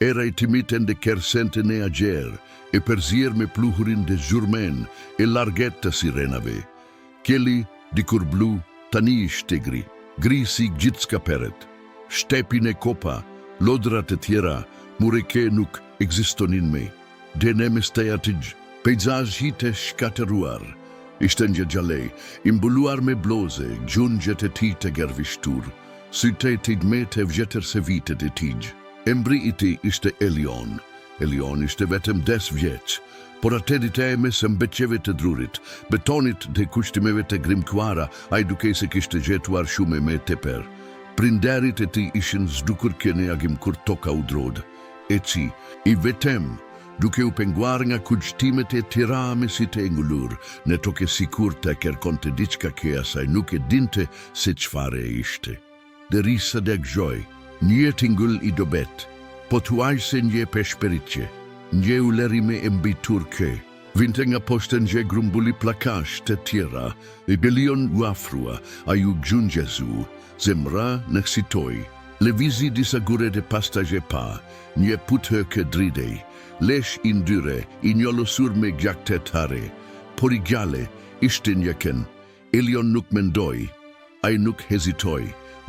Era I timiten de kersenten e agjer, e përzier me pluhurin de zhurmen, e larget të sirenave. Kjeli, dikur blu, tani I shtegri, gri si gjithë skaperet. Shtepin e kopa, lodrat e tjera, mureke nuk ekzistonin me. Denemes të atij, pejzaz hite shkateruar. Ishte një gjalej, imbuluar me bloze, gjungjet e ti të gervishtur, syte të idmet e vjetër se vitet e tij. Embri I ti ishte Elion. Elion ishte vetëm 10 vjeç, por atedit e me së mbeqeve të drurit, betonit dhe kushtimeve të grimkuara, a I duke se kishte gjetuar shume me teper. Prinderit e ti ishin zdukur kene agim kur toka u drod. E ci, I vetem, duke u penguar nga kushtimet e tira me si të engullur, ne toke sikur të kërkonte diçka ke asaj nuk e dinte se qfare e ishte. Dhe risa dhe gjoj, një tingull I dobet, po tuaj se një peshperitje, një u lerime e mbitur ke, vinte nga poste një grumbulli plakash të tjera, e belion u afrua, a ju gjungjezu, zemra në ksitoj, levizi disa gure dhe pastaj e pa, një putë ke dridej, lesh I ndyre, I njolosur me gjakte tare, por I gjale, ishte njëken, Elion nuk mendoj, a I nuk hezitoj,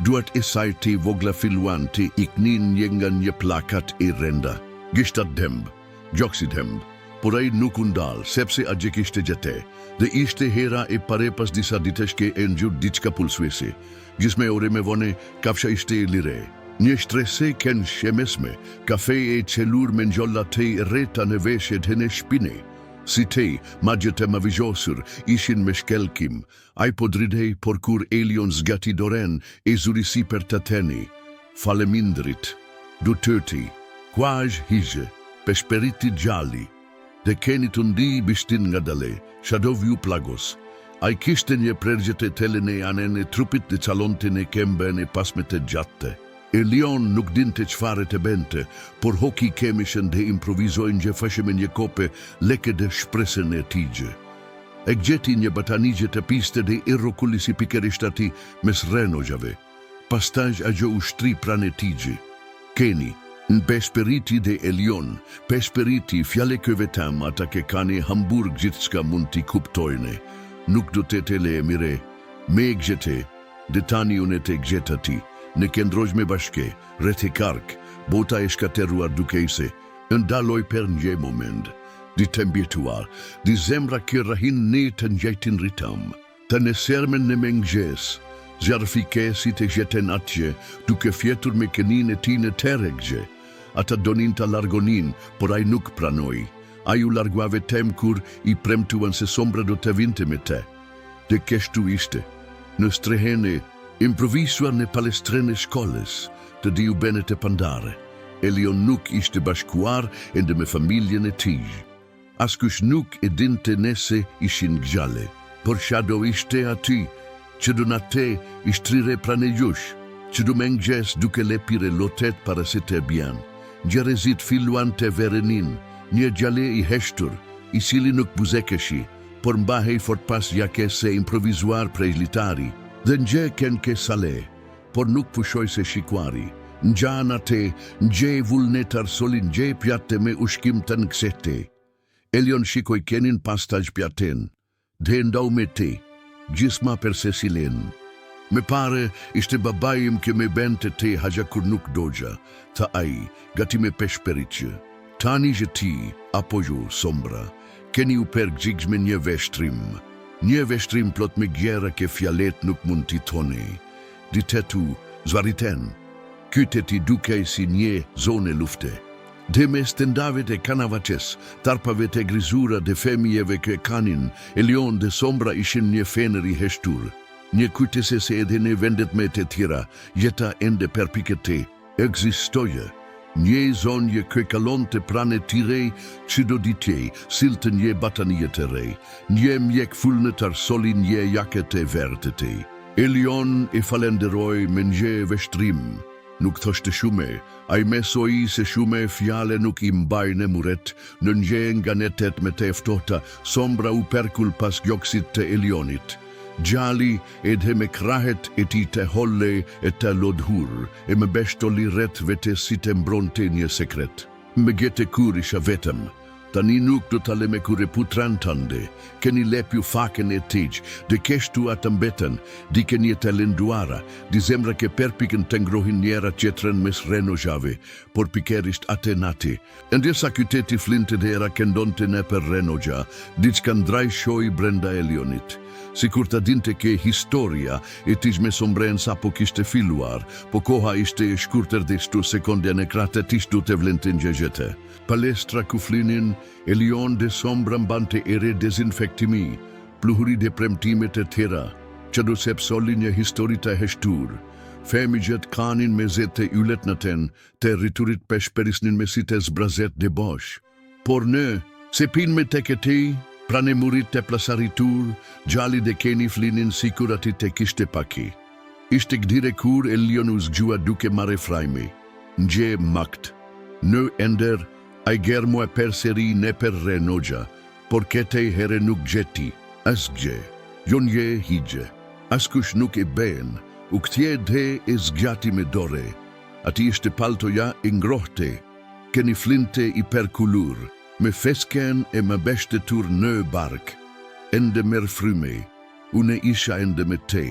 duat e saj të vogla filluan të iknin një nga një plakat e renda. Gishtat demb, gjoksit demb, por a I nuk undal, sepse a gjek ishte gjete, dhe ishte hera e pare pas disa diteshke e njur diçka pulsuese. Gjisme ore me vone, kafsha ishte e lire. Një shtrese ken shemesme, kafe e qelur me njolla te reta në veshe dhe në shpine. Si te, magjet e mavizhosur, ishin me shkelkim, a I po dridej por kur Elion zgati doren e zurisi për të teni. Falemindrit, du tëti, kuaj hizhe, peshperiti gjalli, dhe keni të ndi bishtin nga dale, shadov ju plagos. A I kishte një prergjet e telene anen e trupit dhe qalonte në kemben e pasmet e gjatte. Elion nuk dinte qfare të bente, por hoki kemishen dhe improvizojnë gjë fashe me një kope leke dhe shpresen e tigje. E gjeti një batanigje të piste dhe irrokulli si pikerishtë mes renojave. Pastaj a gjë ushtri pranë tigje. Keni, në peshperiti dhe Elion, peshperiti fjale këvetam ata ke kani Hamburg gjithçka mund t'i kuptojne. Nuk do të tele e mire, me e gjete, dhe tani unë të gjeta ti. Në kendroj me bashke, rete kark, bota e shkateruar dukejse, ndaloj për një moment. Di të mbjetuar, di zemra kë rahin ne të njëjtin ritam. Të në sermen në mengjes, zjarfike si të gjeten atje, duke fjetur me kënin e ti në teregje. Ata donin të largonin, por a I nuk pranoj. A ju larguave tem kur I premtuan se sombra do të vinte me te. Dhe keshtu ishte, në strehene, improvisuar në palestren e shkolles, të diu bene të pandare. Elion nuk ishte bashkuar ende me familjen e tij. Askush nuk e dinte nese ishin gjale, por shado ishte aty, që do nate ishtrire prane jush, që do mengjes duke lepire lotet para se të bjan. Gjerezit filluan të verenin, një gjale I heshtur, I cili nuk buzekeshi, por mbahej fort pas jake se improvizuar prej litari. Dhe nje ken ke sale, por nuk pushoj se shikuari. Njana te, nje vullnetar soli nje pjatte me ushkim të nëksete. Elion shikoj kenin pastaj pjaten, dhe ndau me te, gjisma per se silen. Me pare, ishte babajim ke me bente te haja kur nuk doja, ta ai, gati me peshperitje. Tani je ti, apoju sombra, keni u per gjigs me një veshtrim. Një veshtrim plot me gjera ke fjalet nuk mund t'i tone. Ditetu, zvariten, kyte ti dukej si një zone lufte. Dhe me stendavet e kanavaces, tarpave të grizura dhe femijeve ke kanin, Elion dhe sombra ishin një fener I heshtur. Një kujtese se edhe në vendet me të tjera, jeta ende perpikete, egzistoje. Një zonje kë kalon të prane tirej, që do ditej, siltë një batanije të rej, një mjek fullnetar soli një jaket e verte te. Elion e falenderoj me një veshtrim, nuk thoshte shume, a I mesoi se shume fjale nuk I mbajne muret, në një nga netet me të eftota, sombra u perkull pas gjoksit të Elionit. Gjali edhe me krahet e ti të holle e të lodhur, e me beshtoli rreth vete si të mbronte një sekret. Me gete kur isha vetëm, tani nuk do të le me kure putran tënde, keni lepju faken e tij, dhe keshtu atë mbeten, di keni e të lenduara, di zemra ke perpikën të ngrohin njera qetren mes renojave, por pikerisht atë nati. Ndërsa qyteti flinte dhe era këndonte ne për renogja, diçka ndraj shoj brenda Elionit. Si kur ta dinte ke historia e tish me sombren sa po kishte filluar, po koha ishte e shkurtër dhe shtu sekonde në kratë tish du të vlentin gjëgjete. Palestra ku flinin, Elion dhe sombra mbante ere dezinfektimi, pluhuri dhe premtimet e tjera, që du sepsoli një historita heshtur. Femigjet kanin me zete ylet në ten, të rriturit peshperisnin me site zbrazet dhe bosh. Por në, se pin me tek e ti, pranë murit të plasaritur, gjali dhe keni flinin sikur ati të kishte paki. Ishte gdire kur Elion u zgjua duke mare frajmi. Nje makt. Në ender, a i germo e perseri ne per renogja, por ketej here nuk gjeti, as gje, jon je higje, as kush nuk e ben, u këtje dhe e zgjati me dore. Ati ishte paltoja e ngrohte, keni flinte i perkulur, me fesken e me beshte tur në bark, ende mer fryme, une isha ende me te.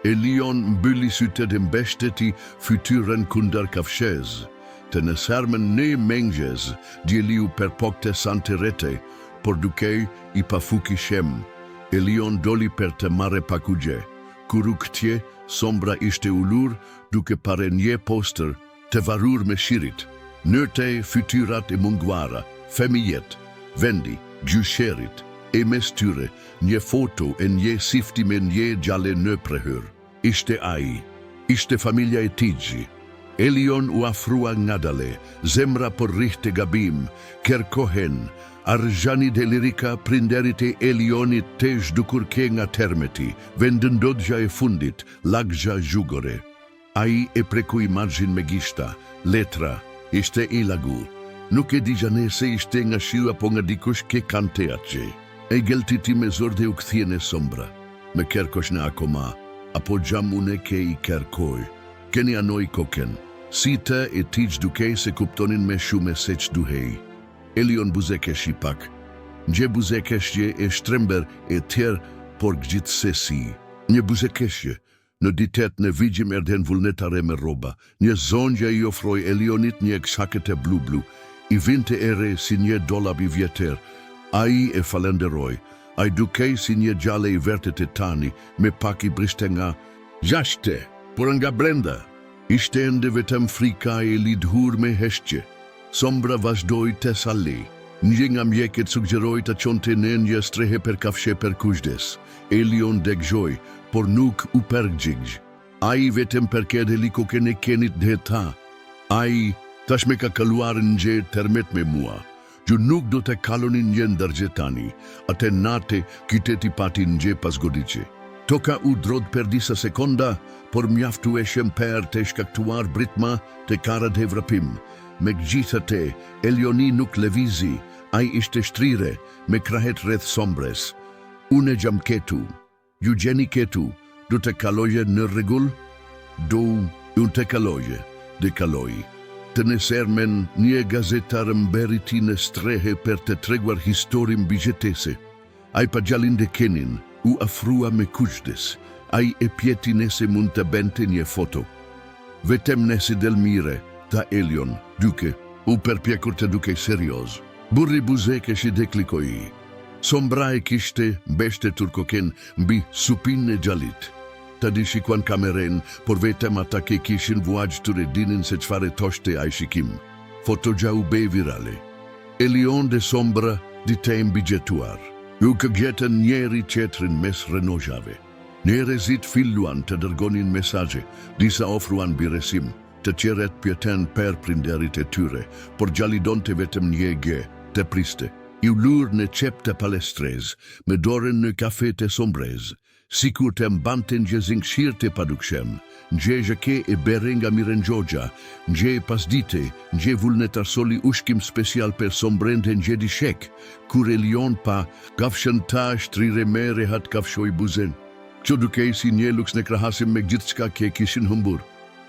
Elion mbylli syte dhe mbeshte ti fytyren kundar kafshez, të në sarmen ne mengjes, djeliu per pokte sante rete, por dukej i pafuki shem. Elion doli per të mare pakugje, kuru këtje, sombra ishte ullur, duke pare nje poster, të varur me shirit. Nërte fytyrat e munguara, femijet, vendi, gjysherit, e mes tyre, një foto e një sifti me një gjale në prehër. Ishte ai, ishte familja e tijji. Elion u afrua ngadale, zemra por rihte gabim, kerkohen, arjani dhe lirika prinderit e Elionit tej dukur ke nga termeti, vendëndodja e fundit, lagja zhugore. Ai e preku imagin me gishta, letra, ishte i lagu. Nuk e di gjane se ishte nga shiu apo nga dikush ke kante atje. E geltiti me zor dhe u këthjene sombra. Me kerkosh në akoma, apo gjamune ke i kerkoj. Keni anoj koken. Sita e tij dukej se kuptonin me shume se që duhej. Elion buzekesh i pak. Nje buzekeshje e shtrember e tjerë por gjithsesi. Një buzekeshje. Në ditet në vigjim erden vullnetare me roba. Një zonja i ofroj Elionit një kshaket e blu-blu. I vinte ere si një dolab i vjeter. Ai e falenderoj. Ai dukej si një gjale i vertet e tani, me pak i briste nga gjashte, por nga brenda. Ishte ende vetëm frika e lidhur me heshqe. Sombra vazhdoj të sali. Një nga mjeket suggeroj të qonte në një strehe per kafshe per kushdes. Elion deggjoj, por nuk u pergjigj. Ai vetëm perkede liko kene kenit dhe ta. Ai tash me ka kaluar në gje termet me mua. Ju nuk do të kalonin një ndërgjetani, atë nate kyteti pati në gje pas godiqe. Toka u drod per disa sekonda, por mjaftu e shemper të shkaktuar britma të kara dhe vrapim. Me gjithate, Elioni nuk levizi, ai ishte shtrire, me krahet rreth sombres. Une gjam ketu, ju gjeni ketu, do të kaloje në regull? Do, unë të kaloje, dhe kaloj. Të në sermen një gazetar mberiti në strehe per të treguar historim bigjetese. Ai pa gjallin dhe kenin, u afrua me kushdes. Ai e pjeti nese mund të bente një foto. Vetem nese del mire, ta Elion, duke, u përpjekur të duke serios. Burri buzekesh i deklikoi. Sombra e kishte beshte turkoken mbi supin e gjallit. Ta di shikuan kameren, por vetëm ata ke kishin vuajt të redinin se qfare toshte a i shikim. Fotogja u be virale. Elion dhe sombra di te mbigjetuar. U këgjetën njeri qetrin mes renojave. Njerëzit filluan të dërgonin mesaje, disa ofruan biresim, të qeret pjeten per prinderit e tyre, por gjallidon të vetëm njege, të priste. I ullur në qep të palestrez, me dorën në kafe të sombrez, sikur të mbanten gjezing shirë të padukshem, nje jake e berenga mirengjoja, nje pasdite, nje vullnetar soli ushkim special per sombren të nje di shek, kur Elion pa gafshën ta shtrire mere hat kafshoj buzen. Kështu duke si një luks ne krahasim me gjithçka që kishin humbur.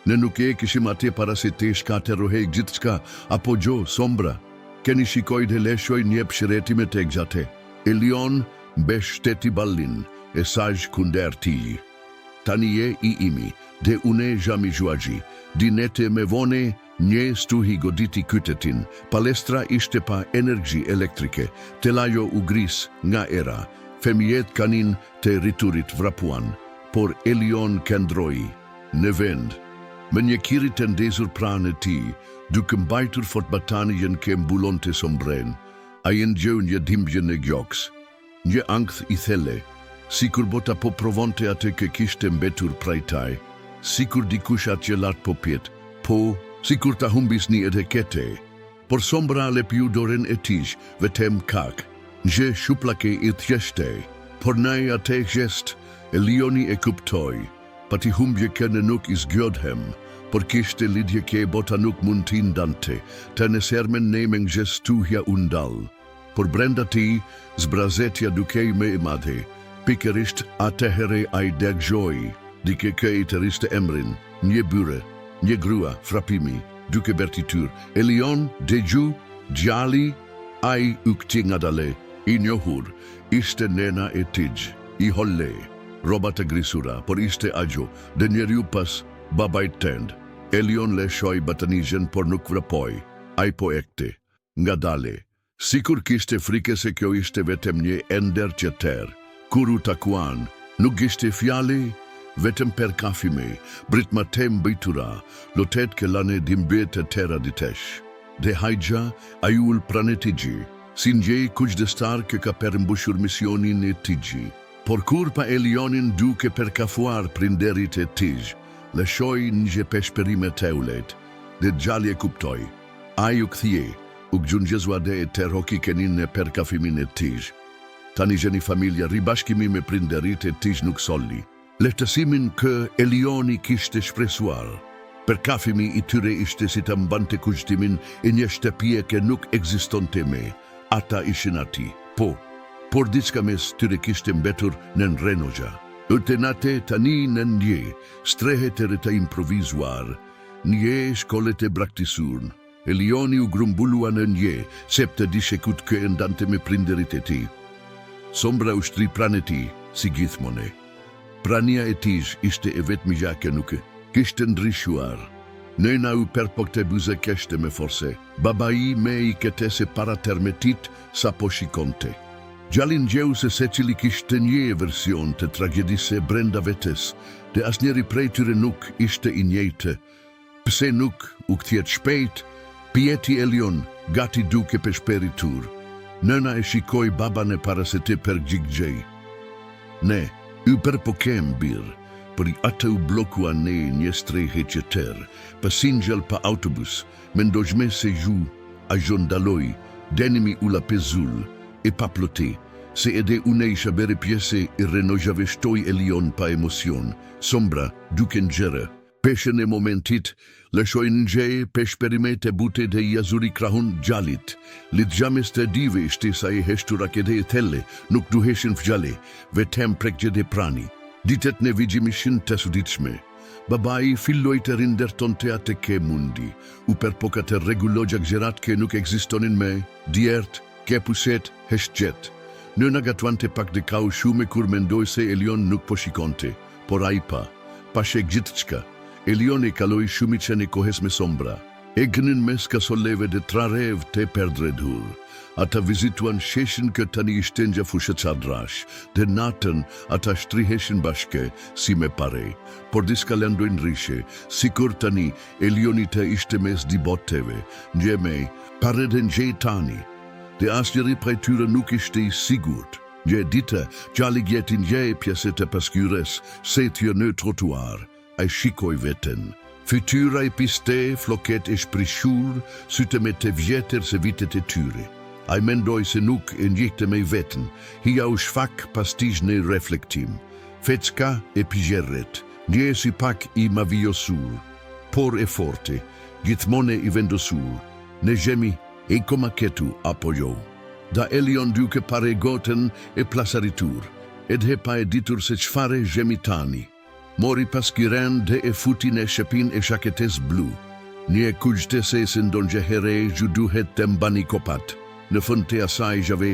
Ne nuk e kishim atje para se te shkate rohej gjithçka, apo gjo, sombra. Keni shikoj dhe leshoj një pëshireti me te gjate. Elion besh shteti ballin, e saj kunder ti. Tani je i imi, dhe une jam i juagji. Dinete me vone, një stuhi goditi kytetin. Palestra ishte pa energji elektrike. Telajo u gris nga era. Femjet kanin te riturit vrapuan. Por Elion kendroi në vend. Me një kiri të ndezur pranë e ti, duke mbajtur fort batanien ke mbulon të sombren, a jenë gjeu një dhimbje në gjoks. Një ankth i thele, sikur bota po provonte atë ke kishte mbetur prajtaj, sikur dikush atë gjelat po pjet, po, sikur ta humbis një etikete. Por sombra le piu doren e tish, vetem kak, nje shuplake i thjeshte, por nai atë gest, Elioni e kuptoj, pati humbje kene nuk is gjodhem, por kishte lidhje ke bota nuk mund t'indante, të në sermen ne me ngjestuhja undal. Por brenda ti, zbrazetja dukej me i madhe, pikërisht atëhere a i degjoj, dike ke i të riste emrin, një byre, një grua, frapimi, duke bertitur, Elion, degju, gjali, a i ukti nga dale, i njohur, ishte nena e tij, i holle, roba të grisura, por ishte agjo, dhe njeriu pas babajt tend. Elion le shoj batanijen por nuk vrapoj, a i po ekte, nga dale. Sikur kishte frike se kjo ishte vetem një ender qeter, kur u takuan, nuk ishte fjali, vetem per kafime, brit matem bëjtura, lotet ke lane dimbe të tera ditesh. Dhe hajgja, a jull pranetigi, si njej kuq destar ke ka per mbushur misionin e tigi. Por kur pa Elionin duke per kafuar prinderit e tij, le shoj një peshperime teulet, dhe gjali e kuptoj. A ju këthje, u gjungjezua dhe e terhoki kenin e per kafimin e tij. Tani gjeni familja ribashkimi me prinderit e tij nuk solli. Lehtësimin kë Elioni kishte shpresuar. Per kafimi i tyre ishte si të mbante kushtimin e një shtëpie ke nuk ekzistonte me. Ata ishin ati, po. Por diçka mes tyre kishte mbetur në Renogja. Ultenate tani në nje, strehet e reta improvizuar, nje shkollet e braktisurn. Elioni u grumbulua në nje, septe dishe kut kë endante me prinderit e ti. Sombra u shtri pranë e ti, si gjithmone. Prania e tij ishte e vetë mijake nuke, kishte ndryshuar. Nëna u perpokte buze keshte me forse, babai me i ketese para termetit sa po shikonte. Gjallin gjeu se secili kishte një version të tragedise brenda vetes, dhe asnjeri prej tyre nuk ishte i njëjtë. Pse nuk u kthjet shpejt, pjeti Elion, gati duke peshperitur. Nëna e shikoj baban e para se te per gjiggjej. Ne, u perpokem bir, për i atë u blokua ne një strehe qeter, pa singjel pa autobus, me ndojme se ju, a gjondaloj, denimi u la pezul, e pa plote, se edhe une isha bere pjese i Renojave shtoj Elion pa emocion, sombra duke nxere. Peshen e momentit, lëshoj nxeje peshperimet e bute dhe i azuri krahun gjallit. Lit gjames të dive ishte sa e heshtura kede e thelle, nuk duheshin fjale, vetem prekgje dhe prani. Ditet ne vigjimishin të suditshme. Babai filloj të rinderton të atë ke mundi, u perpoka të regulogja gjerat ke nuk ekzistonin me, djert, ke puset, heshqet. Nëna gatuante pak dhe kau shume kur mendoj se Elion nuk po shikonte, por a i pa shek gjithçka. Elion e kaloi shumicën e kohes me sombra. E gënin mes ka solleve dhe trarev te perdredhur. Ata vizituan sheshin kë tani ishte nga fushë qadrash, dhe natën ata shtriheshin bashke si me pare. Por diska lëndojnë rishe, sikur tani Elioni të ishte mes di boteve, njeme, pare dhe njej tani. Dhe asnjëri prej tyre nuk ishte i sigurt. Një dita, gjali gjeti një pjeset e paskyres, se t'jë në trotuar, a i shikoj veten. Fytyra i piste, floket e shprishur, syte me të vjetër se vitet e tyre. A i mendoj se nuk e njëkte me i vetën, hija u shfak pastish në reflektim. Fecka e pigjerret, një si pak i mavijosur, por e forte, gjithmone i vendosur, në gjemi e koma ketu apo jo. Da Elion duke pare goten e plasaritur, edhe pa e ditur se çfarë gjemitani. Mori paskiren dhe e futi në shepin e shaketes blu. Një kugjte se se ndonjë here ju duhet të mbani kopat. Në fund të asaj gjave,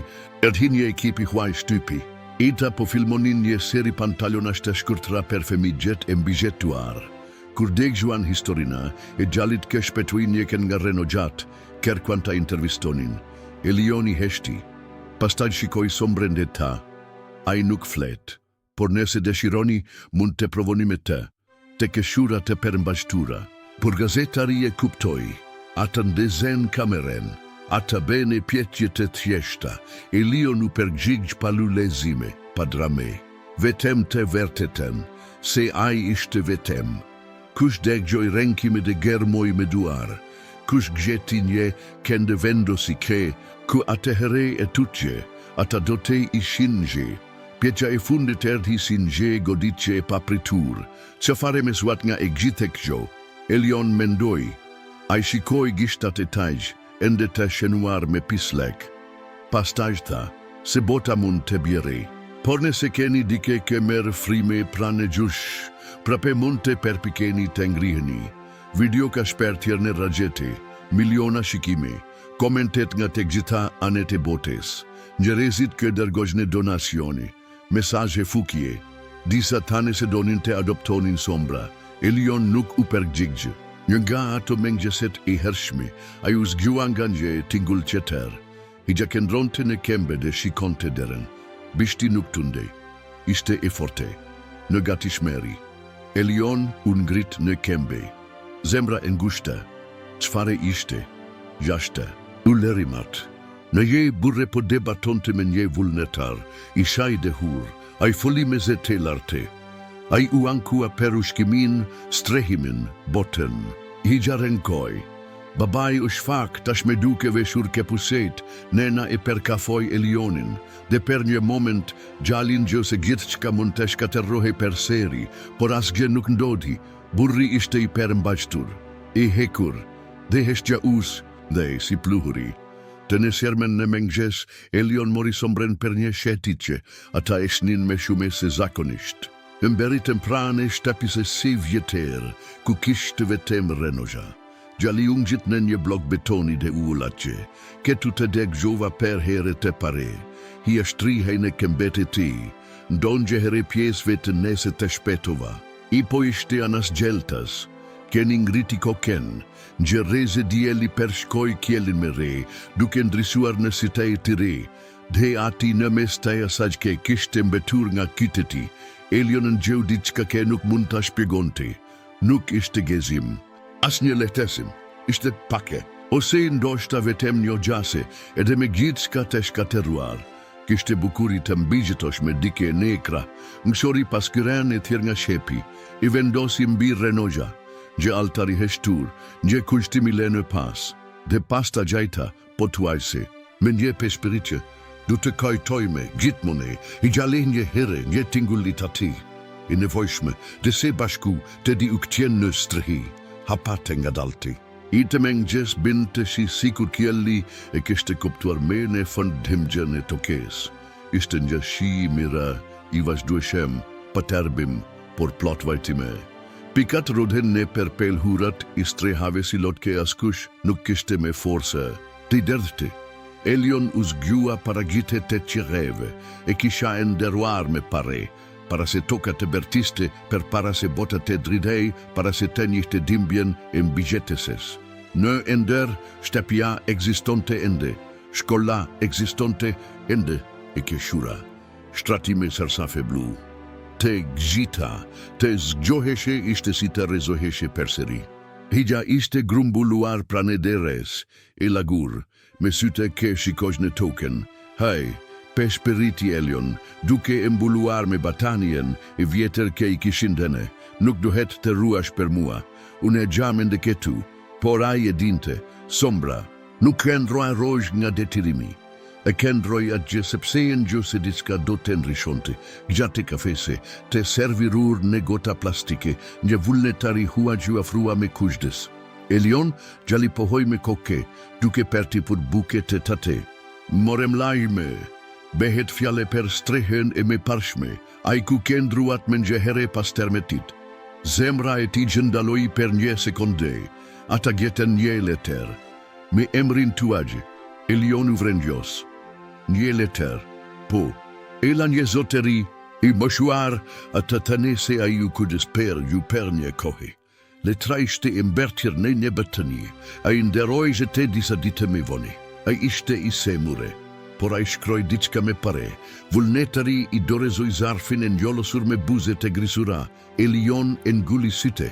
erdhi një ekipi huaj shtypi. Ita po filmonin një seri pantalonash të shkurtra për femigjet e mbigjetuar. Kur degjuan historina, e gjallit ke shpetuin njeken nga Reno Gjat, kërkuan ta intervistonin. Elioni heshti. Pastaj shikoi sombren dhe ta. Ai nuk flet, por nëse dëshironi mund të provoni me të keshura të përmbashtura. Por gazetari e kuptoi, ata ndezen kameren, ata bene pjetje të thjeshta, Elion u përgjigj pa lulezime, pa drame. Vetem të vërtetën, se ai ishte vetem. Kush dëgjoi rënkime dhe germoi me duar, kush gjeti një këndë vendosi ke, ku atëherë e tutje, ata do të ishin gje. Pjeqa e fundit erdhi si nje goditje e papritur, që fare me suat nga e gjithë kjo. Elion mendoi, ai shikoi gishtat e tajgj, ende të shenuar me pislek. Pastaj tha, se bota mund të bjeri. Por nëse keni dike ke merë frime pranë gjush, prape mund të perpikeni të ngriheni. Video ka shpertjer në ragjete, miliona shikime, komentet nga të gjitha anet e botes. Njerëzit kë dërgojnë donacioni, mesazhe fukje, disa tani se donin të adoptonin sombra. Elion nuk u përgjigj. Një nga ato mengjeset e hershme, ai u zgjua nga një tingull qeter. I gjakendronte në kembe dhe shikonte deren. Bishti nuk tunde. Ishte e forte. Në gatishmeri. Elion u ngrit në kembe. Zemra e ngushta. Çfarë ishte? Jashte. U lerimat. Në je burre po debatonte me një vullnetar. Ishaj dhe hur. Ai foli me zete larte. Ai u ankua per ushkimin, strehimin, botën. Higja renkoj. Babai u shfak tash me duke veshur kepuset, nena e perkafoj Elionin, dhe per një moment gjallin gjë se gjithë qka mund të shkaterrohe per seri, por asgjë nuk ndodhi, burri ishte i përmbajtur, i hekur, dhe heshtja us, dhe si pluhuri. Të në sermen në mengjes, Elion mori sombren per një shetitje, ata eshnin me shume se zakonisht. Mberitën prane shtapise si vjeter, ku kishte vetem Renoja. Gjali ungjit në një blok betoni dhe ullatje, ketu të deggjova per here të pare. Hi ashtrihej në kembete ti, ndonjë here pjesve të nese të shpetova. I po ishte anas gjeltas, ken ingriti koken, gjereze dieli per shkoj kjelin me re, duke ndrisuar në sitej të re, dhe ati në mes të asaj ke kishte mbetur nga kyteti. Elion në gjeu diçka ke nuk mund të shpjegonte. Nuk ishte gezim. As një lehtesim. Ishte pake. Ose ndoshta vetem një gjase, edhe me gjithë shka të shkateruar. Kishte bukuri të mbigjetosh me dike nekra. Mësori paskyren e thirë nga shepi. I vendosi mbi Renoja. Gjë altari heshtur, gjë kushtimi lene pas. Dhe pasta gjajta, po tuajse. Me një pespiritje. Du të kajtojme, gjithmone, i gjalleh një here, një tingullit ati. I nevojshme, dhe se bashku të di u këtjen në strehi, hapate nga dalti. I të mengjes binte si sikur kjelli e kishte kuptuar me në fëndhimgjën e tokes. Ishte një shi mira, i vazhdueshem, paterbim, por plot vajtime. Pikat rodhen në perpel hurat, i strehave si lotke askush, nuk kishte me forse. Të i derdhte. Elion u zgjua para gjite të qireve, e kisha enderuar me pare, para se toka të bertiste, per para se bota të dridej, para se të njihte dimbjen e mbigjeteses. Në ender, shtepja existonte ende, shkolla existonte ende e keshura. Stratime sërsafe blu. Të gjita, të zgjoheshe ishte si të rezoheshe perseri. Higja ishte grumbulluar pranederes, e lagur, me syte ke shikosh në token. Haj, pesh periti Elion, duke embulluar me batanien e vjetër ke i kishindene, nuk duhet të ruash per mua. Unë e gjamen dhe ketu, por ai e dinte, sombra, nuk këndroj roj nga detirimi. E këndroj atje sepse e në se diska do të nrishonte, gjate kafese, të servirur në gota plastike, një vullnetari hua gju afrua me kushdes. Elion gjali pohoj me koke, duke perti put buke të tate. Morem lajme, Behet fjale per strehen e me parshme, ai ku kendruat me njëhere pas termetit. Zemra e ti gjëndaloi per një sekonde, ata gjetën një leter, me emrin tuaj, Elion Uvrengjos. Një leter, po, ela një zoteri, i mëshuar, ata tanese a ju kudesper ju per një kohe. Letra ishte e mbertir në një bëtëni, a i nderoj te disa dite me voni, a ishte i semure. Por a i shkroj diçka me pare, vullnetari i dorezoj zarfin e njolosur me buzet e grisura, Elion e nguli syte.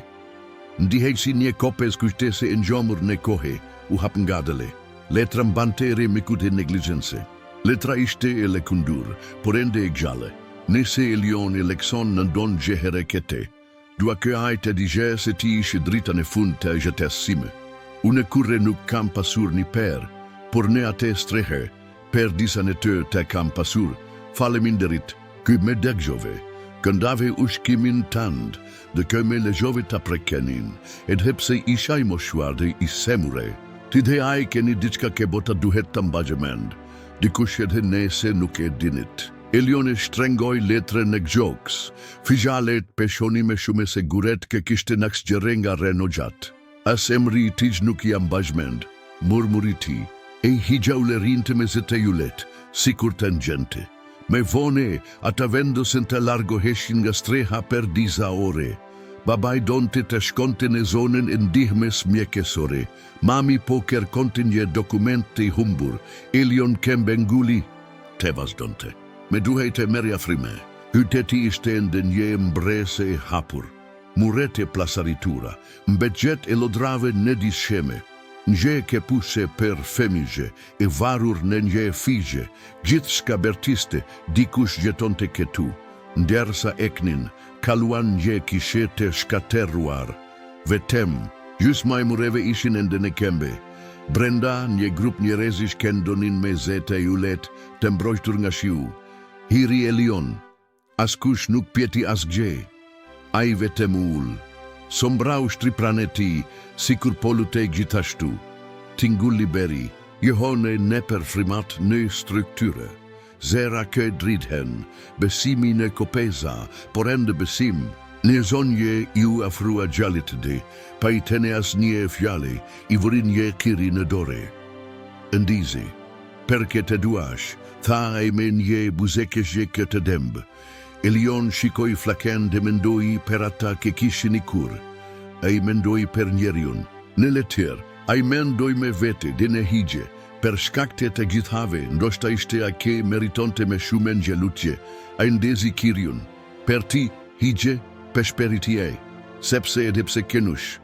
Ndihej si një kopes kushtese e njomur në kohe, u hap ngadele. Letra mbantere me kute neglijense. Letra ishte e lekundur, por ende e gjale. Nese Elion e lekson në don gjehere kete. Dua kë ajt e digje se ti ishe drita në fund të jetes sime. Une kurre nuk kam pasur një per, por ne ate strehe, per disa në të te kam pasur, faleminderit, ky me degjove, këndave ushkimin tand, dhe kë me lejove ta prekenin, ed hepse ishaj moshuar dhe i semure, ti dhe aj keni diçka ke bota duhet të mbajemend, dikush edhe nese nuk e dinit. Elion e shtrengoj letre në gjoks, fijalet peshoni me shume se guret ke kishte naks gjerenga reno gjat. As emri tij nuk i ambajmend, murmuri ti, e higja ulerin të me zete julet, sikur të njente. Me vone, ata vendosen të largoheshin nga streha per disa ore. Babaj donte të shkonte në zonën e ndihmes mjekesore. Mami po kërkonte një dokument të i humbur. Elion kembe nguli, te vazhdonte. Me duhejte merja frime. Qyteti ishte ndë një mbrese e hapur. Murete plasaritura, mbetjet e lodrave në disheme. Nje ke puse per femigje, e varur në nje figje, gjithë shka bertiste, dikush gjeton të ketu. Ndersa eknin, kaluan nje kishete shkaterruar. Vetem, gjys majmureve ishin ende në kembe. Brenda, një grup njerezish kendonin me zete e ulet, të mbrojtur nga shiu. Hiri Elion, askush nuk pjeti asgje, a i vetem ull. Sombrau shtripraneti, sikur polute gjithashtu. Tingull liberi, johone neper frimat në strukture. Zera kë dridhen, besimi në kopeza, por ende besim. Në zonje ju afrua gjallit de, pa i tene as një fjale, i vurin një kiri në dore. Ndizi, perke të duash, tha e me një buzekeshe këtë demb. Elion shikoj flaken dhe mendoj per ata ke kishin i kur. A i mendoj per njerion. Në letër, a i mendoj me vete dhe në higje. Per shkakte të gjithave, ndoshta ishte a ke meritonte me shumen gjelutje. A i ndezi kirion. Per ti, higje, peshperiti e. Sepse edhepse kenush.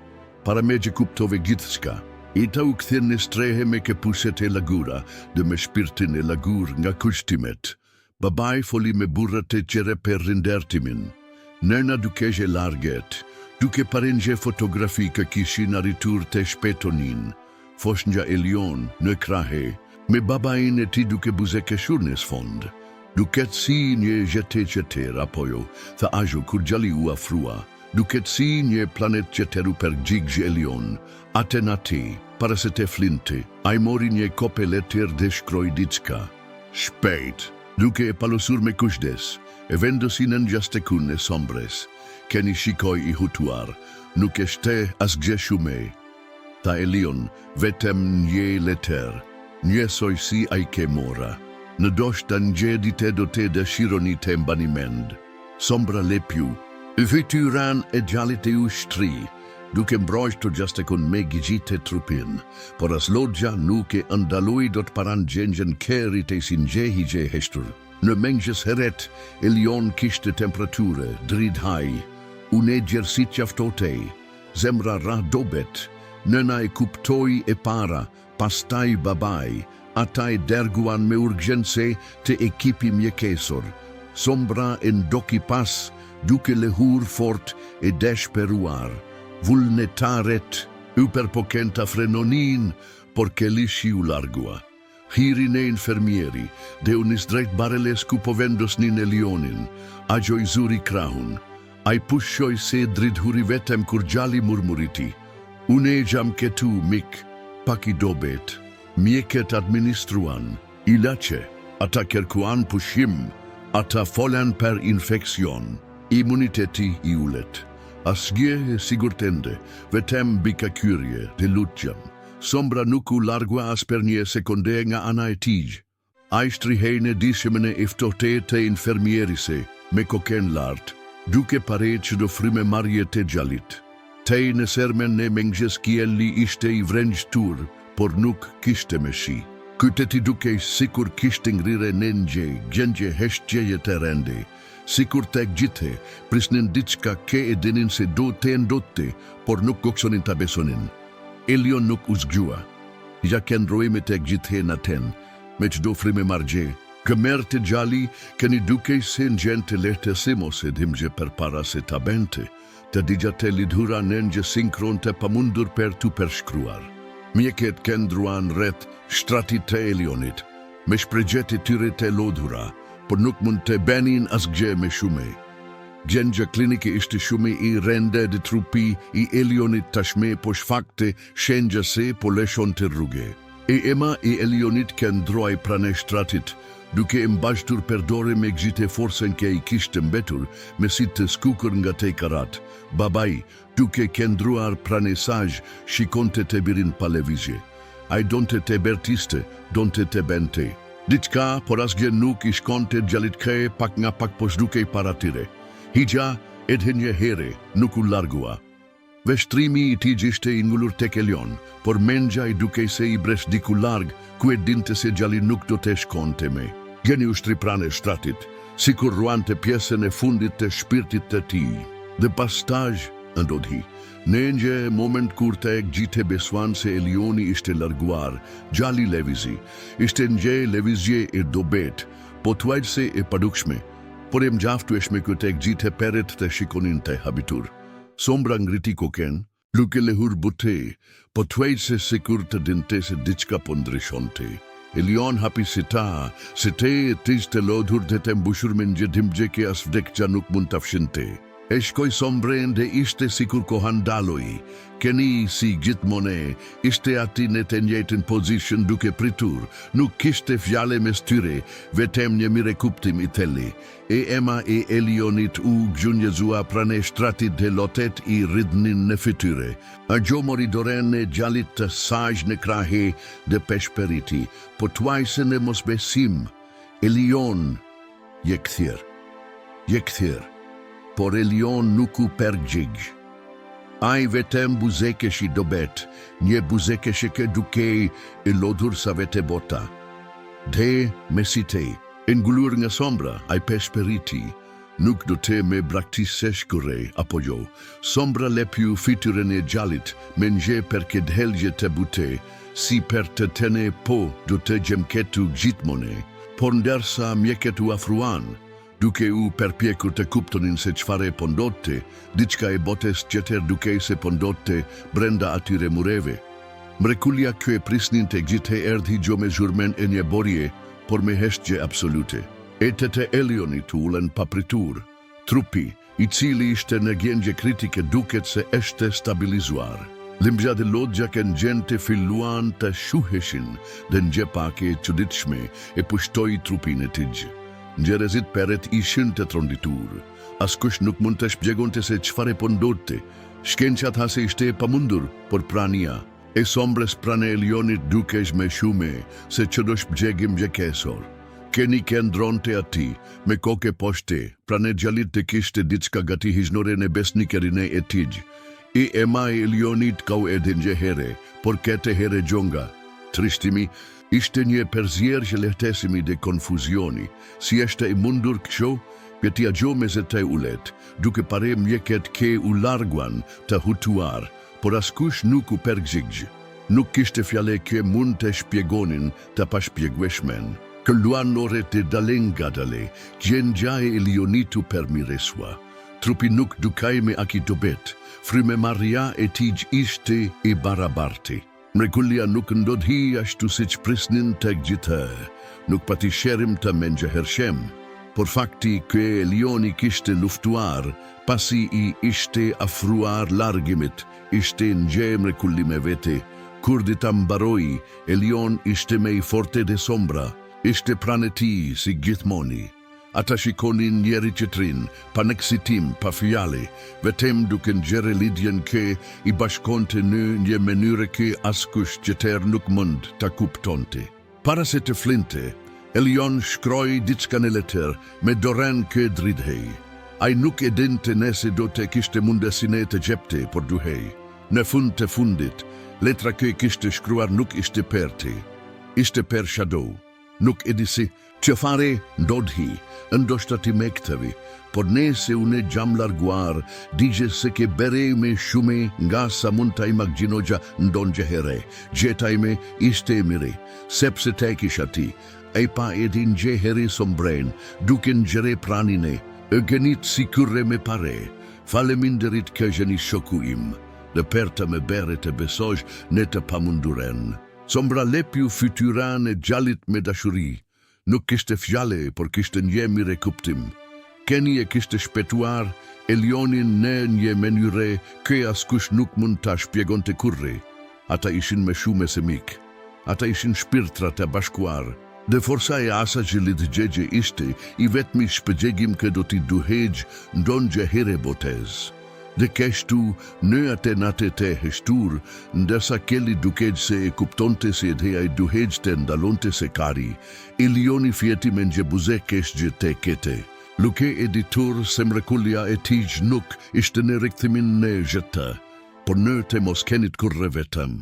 Para me gjë kuptove gjithçka. Ita u këthin në strehe me ke puset e lagura dhe me shpirtin e lagur nga kushtimet. Babaj foli me burrat e qere per rindertimin. Nërna dukeje larget, duke parengje fotografi ka kishin arritur të shpetonin. Foshnja Elion në krahe, me babain e ti duke buzekeshur në sfond. Duket si një gjete apojo, tha ajo kur gjali u afrua. Duket si një planet qeteru per gjigj Elion, atenati, para se te flinte, a i mori një kope letir dhe shkroj diçka. Shpejt, duke e palosur me kushdes, e vendosin në gjastekun e sombres, keni shikoj i hutuar, nuk eshte asgje shume. Ta Elion, vetem një leter, njësoj si a i ke mora, në doshta njedite do te dëshironi te mbanimend. Sombra lepju, fytyran e gjallit e u shtri, duke mbrojt të gjastekun me gjite trupin, por as logja nuk e ndaloj do të paran gjengjen kerit e sin gjehigje heshtur. Në mengjes heret, Elion kishte temperature, dridhaj, une gjersit qaftotej, zemra ra dobet, nëna e kuptoj e para, pastaj babaj, ata e derguan me urgjense të ekipi mjekesor. Sombra e ndoki pas, duke lehur fort e deshperuar. Vullnetaret, u perpokenta frenonin, por ke lishi u largua. Hirin e infermieri, dhe unis drejt barelesku po vendosnin Elionin, agjoj zuri krahun. A i pushoj se dridhuri vetem kur gjali murmuriti. Une gjam ketu mik, pak i dobet. Mjeket administruan, ilache, ata kërkuan pushim, ata folan për infekcion. Imuniteti i ullet. Asgjë e sigurt ende, vetëm bikakyrje dhe lutjam. Sombra nuk u largua as për një sekonde nga ana e tij. Ai shtrihej dishemën e ftohtë të infermierise me koken lart, duke parë që do fryme marrje të gjallit. Tej në sermen e mëngjes Kieli ishte i vrenjtur, por nuk kishte me shi. Kyteti dukej sikur kishte ngrire nëngje, gjendje heshtjeje të rende. Sikur tek gjithë, prisnin diçka ke e dinin se do të ndotte, por nuk goksonin ta besonin. Elion nuk u zgjua. Ja këndrojme tek gjithë në ten, me çdo frime margje. Këmer të gjali, këni dukej se në gjend të lehtë se mos e dhimgje për para se ta bente, të digja të lidhura nëngje sinkron të pamundur për të përshkruar. Mjeket këndruan rreth shtratit të Elionit, me shprehjet e tyre të lodhura, por nuk mund të benin asgjë me shume. Gjendja klinike ishte shumë i rende dhe trupi i Elionit tashme po shfakte shenja se po leshon të rrugë. E ema i Elionit këndroi pranë shtratit, duke mbashtur për dorë me gjithë forcën që i kishte mbetur, me si të skukur nga te karat. Babai, duke këndruar pranë saj, shikonte të birin pa lëvizje. Ai donte të bertiste, donte të bente. Diçka, por asgjë nuk i shkonte gjallit këe pak nga pak po zhdukej para tyre. Higja edhe një here nuk u largua. Veshtrimi i tij ishte i ngullur tek Elion, por mendja i dukej se i bresh diku larg, ku e dinte se gjalli nuk do të shkonte me. Gjeni u shtri pranë shtratit, sikur ruante pjesën e fundit të shpirtit të tij. Dhe pastaj ndodhi. Nëngje moment kur të gjithë besuan se Elioni ishte larguar, gjalli levizi. Ishte një levizje e dobet, po tuajse e padukshme, por e mgjaftueshme këtë gjithë peret të shikonin të habitur. Sombra ngriti koken, luke lehur bute, po tuajse sikur të dinte se diçka po ndryshonte. Elion hapi se te e tiz të lodhur dhe të mbushur me një dimgje që as vdekja nuk mund të fshinte. E shkoj sombren dhe ishte sikur kohan daloj. Keni si gjithmone, ishte ati në të njëjtën pozicion duke pritur, nuk kishte fjale mes tyre, vetëm një mire kuptim i teli. E ema e Elionit u gjunjëzua pranë shtratit dhe lotet i ridhnin në fytyre. A gjomori doren në gjallit të saj në krahe dhe peshperiti, po tuajse në mosbesim. Elion, je kthir. Por Elion nuk u përgjigj. Ai vetëm buzekesh i dobet, një buzekesh që dukej e lodhur sa vete bota. Dhe mesite, ngullur nga sombra, ai peshperiti, nuk do të me braktisesh kure, apo jo. Sombra lepju fytyrën e gjallit, me nje për këtë helgje të bute, si për të tene po do të gjemketu gjithmone, por ndërsa mjeket u afruan, duke u përpjekur të kuptonin se çfarë po ndodhte, diçka e botës tjetër dukej se po ndodhte brenda atyre mureve. Mrekullia kjo e prisnin të gjithë erdhi gjo me zhurmen e një borje, por me heshtje absolute. Etet e Elionit ulen papritur, trupi, i cili ishte në gjendje kritike duket se eshte stabilizuar. Limbja dhe lodgja kënë gjend të filluan të shuheshin dhe në gjepake çuditshme e pushtoi trupin e tij. Njerëzit peret ishin të tronditur. Askush nuk mund të shpjegonte se çfarë po ndodhte. Shkenca tha se ishte e pamundur, por prania e sombres pranë Elionit dukesh me shume se që do shpjegim gjekesor. Keni këndronte ati, me koke poshte, pranë gjallit të kishte diçka gati hizhnore në besnikerin e tij. I ema e Elionit kau edhe një here, por kete here gjonga. Trishtimi, ishte një përzjer që lehtesimi dhe konfuzioni, si eshte i mundur kësho, pjetia gjo me zete ulet, duke pare mjeket ke u larguan të hutuar, por askush nuk u përgjigj. Nuk kishte fjale kje mund të shpjegonin të pashpjegueshmen. Këlluan ore të dalen gadale, gjendja e Elionitu përmiresua. Trupi nuk dukaj me akitobet, fryme marja e tij ishte e barabarte. Mrekullia nuk ndodhi ashtu si që prisnin të gjithë, nuk pati sherim të menjë hershem, por fakti kë Elioni kishte luftuar, pasi i ishte afruar largimit, ishte në mrekulli me vete. Kur di ta mbaroi, Elion ishte me i forte dhe sombra, Ishte pranë e tij si gjithmoni. Ata shikonin njeri qëtrin, pa nëksitim, pa fjale, vetëm duke nxjerrë lidhjen që i bashkonte në një mënyrë që askush tjetër nuk mund ta kuptonte. Para se të flinte, Elion shkroi diçka në letër me dorën që dridhej. Ai nuk e dinte nëse do të kishte mundësinë të jepte, por duhej. Në fund të fundit, letra që kishte shkruar nuk ishte për te. Ishte për Shadow. Nuk e disi që fare ndodhi, ndoshta ti me këtëvi, por nëse unë gjam larguar, digje se ke bere me shume nga sa mund ta imagjinoja ndonjë herë. Gjeta ime ishte e mire, sepse te kisha ti, e pa edin gjë herë sombren, duke ngjere pranine, e genit sikure me pare. Faleminderit që jeni shoku im, dhe perta me bere të besoj në të pamunduren. Sombra lepju fytyran e gjallit me dashuri. Nuk kishte fjale, por kishte një mire kuptim. Kenny e kishte shpetuar Elionin në një mënyrë që askush nuk mund ta shpjegonte kurrë. Ata ishin me shumë semik. Ata ishin shpirtra të bashkuar. Dhe forsa e asajlit gjegje ishte i vetmi shpëgjegim që do t'i duhej ndonjë herë botez. Dhe kështu në atë natë të heshtur, ndërsa Kelly dukej se e kuptonte se idheja i duhej të ndalonte se kari, Elioni fjeti me njebuze keshgje të kete. Luke e ditur se mrekullia e tij nuk ishte në rikthimin në gjeta, por në të mos kenit kurrë vetëm.